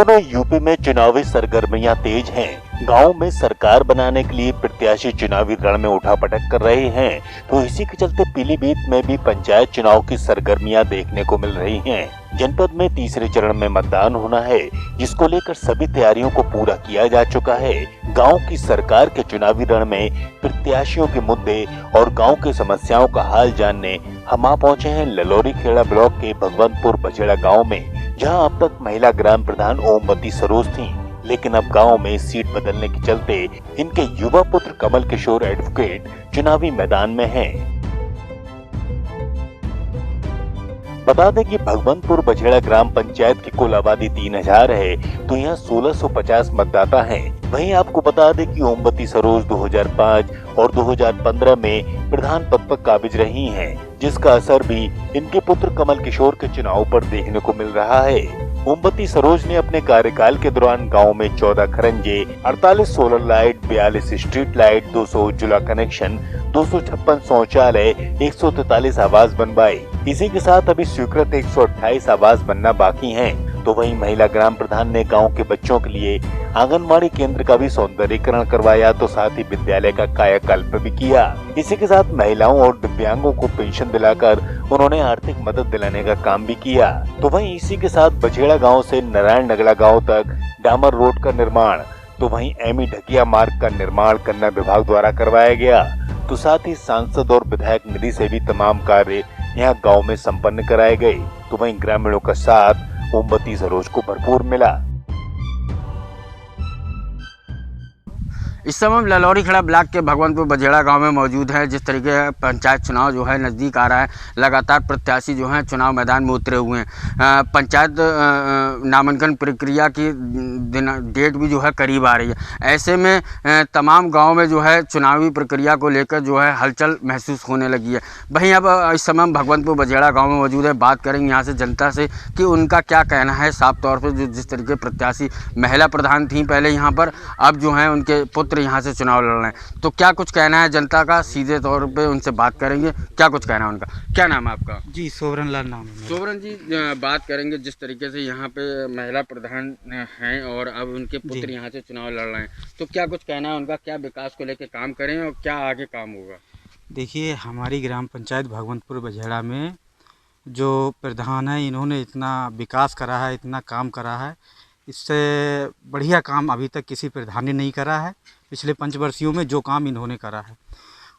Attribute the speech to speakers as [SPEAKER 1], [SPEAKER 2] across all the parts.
[SPEAKER 1] दिनों यूपी में चुनावी सरगर्मियां तेज हैं। गांव में सरकार बनाने के लिए प्रत्याशी चुनावी रण में उठापटक कर रहे हैं, तो इसी के चलते पीलीभीत में भी पंचायत चुनाव की सरगर्मियां देखने को मिल रही हैं। जनपद में तीसरे चरण में मतदान होना है, जिसको लेकर सभी तैयारियों को पूरा किया जा चुका है। गांव की सरकार के चुनावी रण में प्रत्याशियों के मुद्दे और गांव की समस्याओं का हाल जानने हम आ पहुंचे हैं ललोरी खेड़ा ब्लॉक के भगवंतपुर बछेड़ा गाँव में, जहां अब तक महिला ग्राम प्रधान ओमवती सरोज थीं, लेकिन अब गांव में सीट बदलने के चलते इनके युवा पुत्र कमल किशोर एडवोकेट चुनावी मैदान में हैं। बता दें कि भगवंतपुर बछेड़ा ग्राम पंचायत की कुल आबादी 3000 है, तो यहाँ 1650 मतदाता हैं। वहीं आपको बता दें कि ओमवती सरोज 2005 और 2015 में प्रधान पद पर काबिज रही हैं, जिसका असर भी इनके पुत्र कमल किशोर के चुनाव पर देखने को मिल रहा है। ओमवती सरोज ने अपने कार्यकाल के दौरान गांव में 14 खरंजे, 48 solar light, 42 street light, 200 Ujjwala connection, 256 शौचालय, 143 आवास बनवाए। इसी के साथ अभी स्वीकृत 128 आवास बनना बाकी हैं। तो वहीं महिला ग्राम प्रधान ने गांव के बच्चों के लिए आंगनबाड़ी केंद्र का भी सौंदर्यीकरण करवाया, तो साथ ही विद्यालय का कायाकल्प भी किया। इसी के साथ महिलाओं और दिव्यांगों को पेंशन दिलाकर उन्होंने आर्थिक मदद दिलाने का काम भी किया। तो वहीं इसी के साथ बछेड़ा गांव से नारायण नगला गांव तक डामर रोड का निर्माण, तो वहीं एमी ढकिया मार्ग का निर्माण कन्या विभाग द्वारा करवाया गया। तो साथ ही सांसद और विधायक निधि से भी तमाम कार्य यहाँ गांव में संपन्न कराए गए। तो वहीं ग्रामीणों का साथ ओमवती सरोज को भरपूर मिला।
[SPEAKER 2] इस समय हम ललोरी खेड़ा ब्लॉक के भगवंतपुर बछेड़ा गांव में मौजूद है। जिस तरीके पंचायत चुनाव जो है नज़दीक आ रहा है, लगातार प्रत्याशी जो हैं चुनाव मैदान में उतरे हुए हैं। पंचायत नामांकन प्रक्रिया की डेट भी जो है करीब आ रही है। ऐसे में तमाम गांव में जो है चुनावी प्रक्रिया को लेकर जो है हलचल महसूस होने लगी है। वहीं अब इस समय हम भगवंतपुर बछेड़ा गाँव में मौजूद है, बात करेंगे यहाँ से जनता से कि उनका क्या कहना है। साफ तौर पर जो जिस तरीके प्रत्याशी महिला प्रधान थी पहले यहाँ पर, अब जो है उनके पुत्र यहाँ से चुनाव लड़ रहे हैं, तो क्या कुछ कहना है जनता का, सीधे तौर पे उनसे बात करेंगे। क्या कुछ कहना है उनका। क्या नाम है आपका?
[SPEAKER 3] जी, सोवरन लाल नाम है।
[SPEAKER 2] सोवरन जी, बात करेंगे जिस तरीके से यहाँ पे महिला प्रधान हैं और अब उनके पुत्र यहाँ से चुनाव लड़ रहे हैं, तो क्या कुछ कहना है उनका, क्या विकास को लेकर काम करें और क्या आगे काम होगा?
[SPEAKER 3] देखिए, हमारी ग्राम पंचायत भगवंतपुर बछेड़ा में जो प्रधान है, इन्होंने इतना विकास करा है, इतना काम करा है, इससे बढ़िया काम अभी तक किसी प्रधान ने नहीं करा है। पिछले 5 वर्षों में जो काम इन्होंने करा है,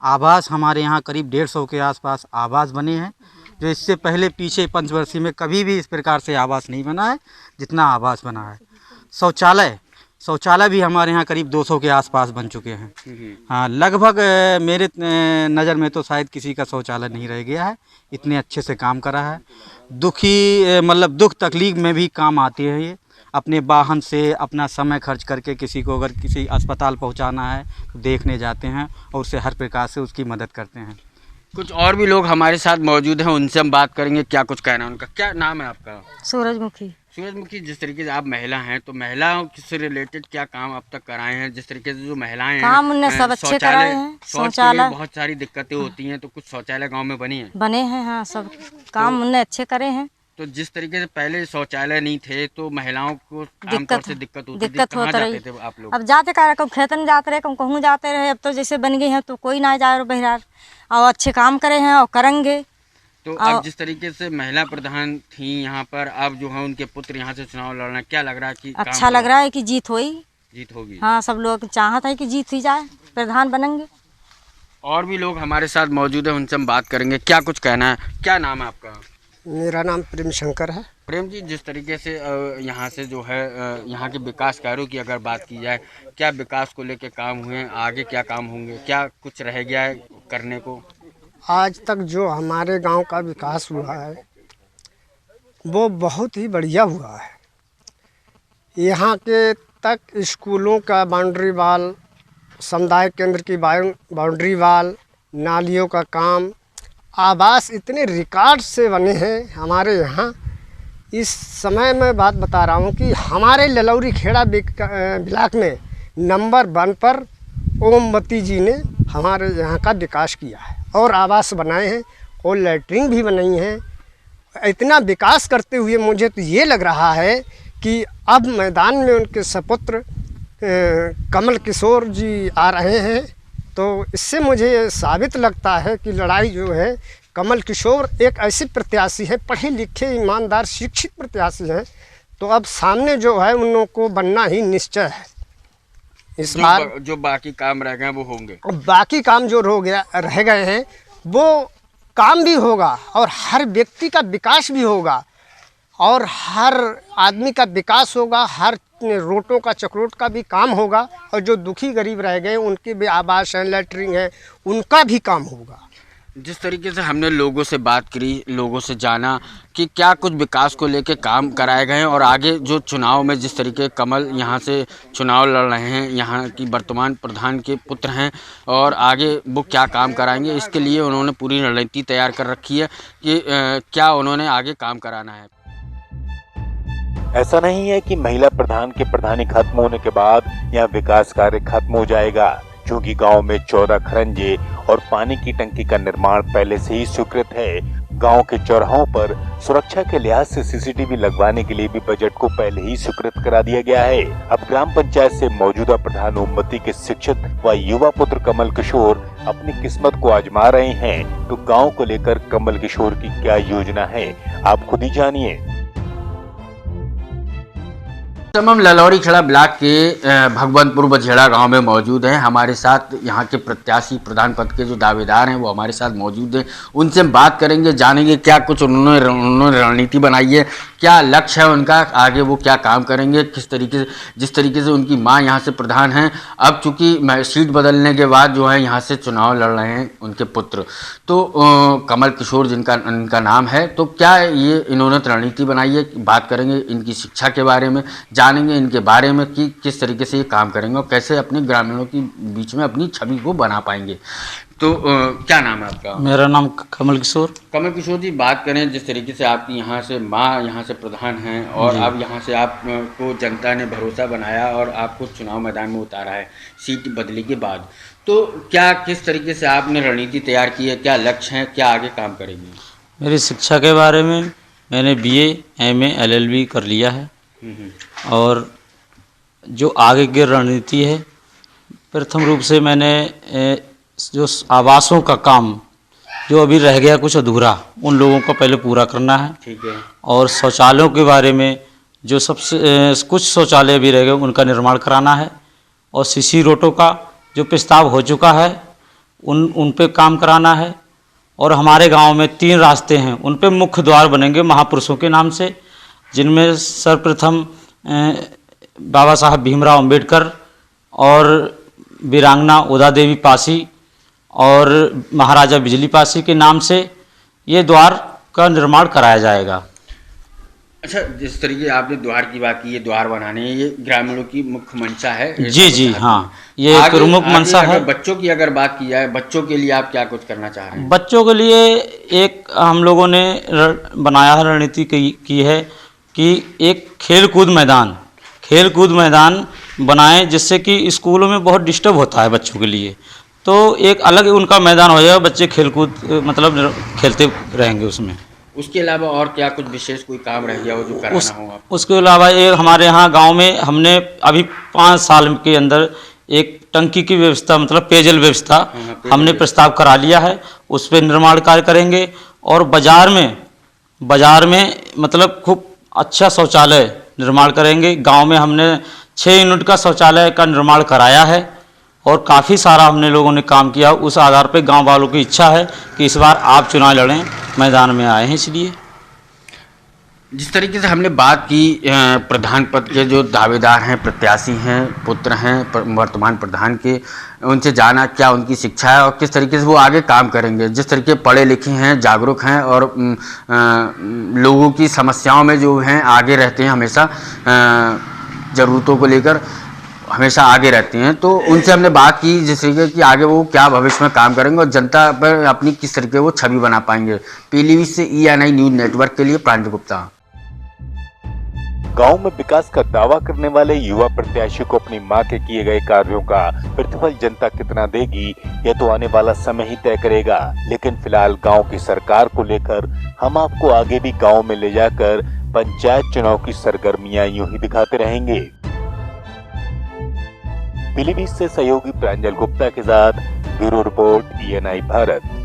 [SPEAKER 3] आवास हमारे यहाँ करीब 150 के आसपास आवास बने हैं, जो इससे पहले पीछे 5 वर्ष में कभी भी इस प्रकार से आवास नहीं बना है जितना आवास बना है। शौचालय भी हमारे यहाँ करीब 200 के आसपास बन चुके हैं। हाँ, लगभग मेरे नज़र में तो शायद किसी का शौचालय नहीं रह गया है, इतने अच्छे से काम करा है। दुख तकलीफ में भी काम आती है ये। अपने वाहन से अपना समय खर्च करके किसी को अगर किसी अस्पताल पहुंचाना है तो देखने जाते हैं और उससे हर प्रकार से उसकी मदद करते हैं।
[SPEAKER 2] कुछ और भी लोग हमारे साथ मौजूद हैं, उनसे हम बात करेंगे। क्या कुछ कहना है उनका। क्या नाम है आपका?
[SPEAKER 4] सूरजमुखी।
[SPEAKER 2] सूरजमुखी, जिस तरीके से आप महिला हैं, तो महिलाओं से रिलेटेड क्या काम अब तक कराए हैं? जिस तरीके से जो महिलाएं हैं,
[SPEAKER 4] काम उनने सब अच्छे कराए हैं।
[SPEAKER 2] शौचालय बहुत सारी दिक्कतें होती हैं, तो कुछ शौचालय गाँव में बने हैं?
[SPEAKER 4] हाँ, सब काम उनने अच्छे करे हैं।
[SPEAKER 2] तो जिस तरीके से पहले शौचालय नहीं थे तो महिलाओं को आमतौर से दिक्कत होती थी, कहाँ जाते थे आप लोग?
[SPEAKER 4] अब जाते का कब खेतन जाते रहे, कब कहूँ जाते रहे। अब तो जैसे बन गई हैं तो कोई ना जाए बहिरार, और अच्छे काम करे हैं और करेंगे।
[SPEAKER 2] तो अब जिस तरीके से महिला प्रधान थी यहाँ पर, अब जो है उनके पुत्र यहाँ से चुनाव लड़ना, क्या लग रहा है कि
[SPEAKER 4] अच्छा लग रहा है कि जीत
[SPEAKER 2] होगी? हाँ,
[SPEAKER 4] सब लोग चाहते हैं कि जीत ही जाए, प्रधान बनेंगे।
[SPEAKER 2] और भी लोग हमारे साथ मौजूद है, उनसे हम बात करेंगे। क्या कुछ कहना है। क्या नाम है आपका?
[SPEAKER 5] मेरा नाम प्रेम शंकर है।
[SPEAKER 2] प्रेम जी, जिस तरीके से यहाँ से जो है यहाँ के विकास कार्यों की अगर बात की जाए, क्या विकास को लेकर काम हुए, आगे क्या काम होंगे, क्या कुछ रह गया है करने को?
[SPEAKER 5] आज तक जो हमारे गांव का विकास हुआ है वो बहुत ही बढ़िया हुआ है। यहाँ के तक स्कूलों का बाउंड्री वाल, समुदाय केंद्र की बाउंड्री वाल, नालियों का काम, आवास इतने रिकॉर्ड से बने हैं हमारे यहाँ। इस समय मैं बात बता रहा हूँ कि हमारे ललोरी खेड़ा ब्लॉक में नंबर 1 पर ओमवती जी ने हमारे यहाँ का विकास किया है और आवास बनाए हैं और लैट्रिन भी बनाई हैं। इतना विकास करते हुए मुझे तो ये लग रहा है कि अब मैदान में उनके सपुत्र कमल किशोर जी आ रहे हैं। तो इससे मुझे साबित लगता है कि लड़ाई जो है, कमल किशोर एक ऐसे प्रत्याशी है, पढ़े लिखे ईमानदार शिक्षित प्रत्याशी हैं, तो अब सामने जो है उन लोगों को बनना ही निश्चय है। इस बार
[SPEAKER 2] जो बाकी काम रह गए वो होंगे,
[SPEAKER 5] बाकी काम जो रह गए हैं वो काम भी होगा और हर व्यक्ति का विकास भी होगा और हर आदमी का विकास होगा, हर रोटों का चक्रोट का भी काम होगा और जो दुखी गरीब रह गए उनके भी आवास हैं, लैटरिन है, उनका भी काम होगा।
[SPEAKER 2] जिस तरीके से हमने लोगों से बात करी, लोगों से जाना कि क्या कुछ विकास को लेकर काम कराए गए हैं और आगे जो चुनाव में जिस तरीके कमल यहाँ से चुनाव लड़ रहे हैं, यहाँ की वर्तमान प्रधान के पुत्र हैं और आगे वो क्या काम कराएंगे, इसके लिए उन्होंने पूरी रणनीति तैयार कर रखी है कि क्या उन्होंने आगे काम कराना है।
[SPEAKER 1] ऐसा नहीं है कि महिला प्रधान के प्रधानी खत्म होने के बाद यह विकास कार्य खत्म हो जाएगा, क्योंकि गांव में 14 खरंजे और पानी की टंकी का निर्माण पहले से ही स्वीकृत है। गांव के चौराहों पर सुरक्षा के लिहाज से सीसीटीवी लगवाने के लिए भी बजट को पहले ही स्वीकृत करा दिया गया है। अब ग्राम पंचायत से मौजूदा प्रधान ओमवती के शिक्षित व युवा पुत्र कमल किशोर अपनी किस्मत को आजमा रहे हैं। तो गाँव को लेकर कमल किशोर की क्या योजना है, आप खुद ही जानिए।
[SPEAKER 2] हम ललौरी खेड़ा ब्लॉक के भगवंतपुर बझेड़ा गांव में मौजूद हैं। हमारे साथ यहाँ के प्रत्याशी प्रधान पद के जो दावेदार हैं वो हमारे साथ मौजूद हैं। उनसे हम बात करेंगे, जानेंगे क्या कुछ उन्होंने रणनीति बनाई है, क्या लक्ष्य है उनका, आगे वो क्या काम करेंगे, किस तरीके से, जिस तरीके से उनकी माँ यहाँ से प्रधान हैं, अब चूँकि सीट बदलने के बाद जो है यहाँ से चुनाव लड़ रहे हैं उनके पुत्र, तो कमल किशोर इनका नाम है, तो क्या ये इन्होंने रणनीति बनाई है, बात करेंगे इनकी शिक्षा के बारे में, जानेंगे इनके बारे में कि किस तरीके से ये काम करेंगे और कैसे अपने ग्रामीणों के बीच में अपनी छवि को बना पाएंगे। तो क्या नाम है आपका?
[SPEAKER 3] मेरा नाम कमल किशोर।
[SPEAKER 2] कमल किशोर जी, बात करें जिस तरीके से आपकी यहाँ से माँ यहाँ से प्रधान हैं और अब यहाँ से आपको जनता ने भरोसा बनाया और आपको चुनाव मैदान में उतारा है सीट बदली के बाद, तो क्या किस तरीके से आपने रणनीति तैयार की है, क्या लक्ष्य है, क्या आगे काम करेंगे?
[SPEAKER 3] मेरी शिक्षा के बारे में मैंने BA MA LLB कर लिया है और जो आगे की रणनीति है, प्रथम रूप से मैंने जो आवासों का काम जो अभी रह गया कुछ अधूरा, उन लोगों को पहले पूरा करना है।
[SPEAKER 2] ठीक है।
[SPEAKER 3] और शौचालयों के बारे में जो सबसे कुछ शौचालय भी रह गए उनका निर्माण कराना है और CC रोडों का जो प्रस्ताव हो चुका है उन पे काम कराना है। और हमारे गांव में 3 रास्ते हैं, उन पे मुख्य द्वार बनेंगे महापुरुषों के नाम से, जिनमें सर्वप्रथम बाबा साहब भीमराव अंबेडकर और वीरांगना उदा देवी पासी और महाराजा बिजली पासी के नाम से ये द्वार का निर्माण कराया जाएगा।
[SPEAKER 2] अच्छा, जिस तरीके आपने द्वार की बात की, ये द्वार बनाने ये ग्रामीणों की मुख्य मंशा है।
[SPEAKER 3] जी हाँ, ये प्रमुख मंशा है।
[SPEAKER 2] बच्चों की अगर बात की जाए, बच्चों के लिए आप क्या कुछ करना चाह रहे हैं?
[SPEAKER 3] बच्चों के लिए एक हम लोगों ने बनाया है, रणनीति की है कि एक खेल कूद मैदान बनाएं, जिससे कि स्कूलों में बहुत डिस्टर्ब होता है बच्चों के लिए, तो एक अलग उनका मैदान हो जाएगा, बच्चे खेलकूद मतलब खेलते रहेंगे उसमें।
[SPEAKER 2] उसके अलावा और क्या कुछ विशेष कोई काम रह गया हो जो कराना हो आपको?
[SPEAKER 3] उसके अलावा एक हमारे यहाँ गांव में हमने अभी 5 साल के अंदर एक टंकी की व्यवस्था मतलब पेयजल व्यवस्था हमने प्रस्ताव करा लिया है, उस पर निर्माण कार्य करेंगे। और बाज़ार में मतलब खूब अच्छा शौचालय निर्माण करेंगे। गांव में हमने 6 यूनिट का शौचालय का निर्माण कराया है और काफ़ी सारा हमने लोगों ने काम किया। उस आधार पर गांव वालों की इच्छा है कि इस बार आप चुनाव लड़ें, मैदान में आए हैं। इसलिए
[SPEAKER 2] जिस तरीके से हमने बात की प्रधान पद के जो दावेदार हैं, प्रत्याशी हैं, पुत्र हैं वर्तमान प्रधान के, उनसे जाना क्या उनकी शिक्षा है और किस तरीके से वो आगे काम करेंगे। जिस तरीके पढ़े लिखे हैं, जागरूक हैं और लोगों की समस्याओं में जो हैं आगे रहते हैं, हमेशा ज़रूरतों को लेकर हमेशा आगे रहते हैं, तो उनसे हमने बात की जिस तरीके की आगे वो क्या भविष्य में काम करेंगे और जनता पर अपनी किस तरीके वो छवि बना पाएंगे। पीलीभीत से ENI न्यूज़ नेटवर्क के लिए प्रांजल गुप्ता।
[SPEAKER 1] गांव में विकास का दावा करने वाले युवा प्रत्याशी को अपनी मां के किए गए कार्यों का प्रतिफल जनता कितना देगी, यह तो आने वाला समय ही तय करेगा। लेकिन फिलहाल गांव की सरकार को लेकर हम आपको आगे भी गांव में ले जाकर पंचायत चुनाव की सरगर्मियां यूं ही दिखाते रहेंगे। पीलीभीत से सहयोगी प्रांजल गुप्ता के साथ ब्यूरो रिपोर्ट ENI भारत।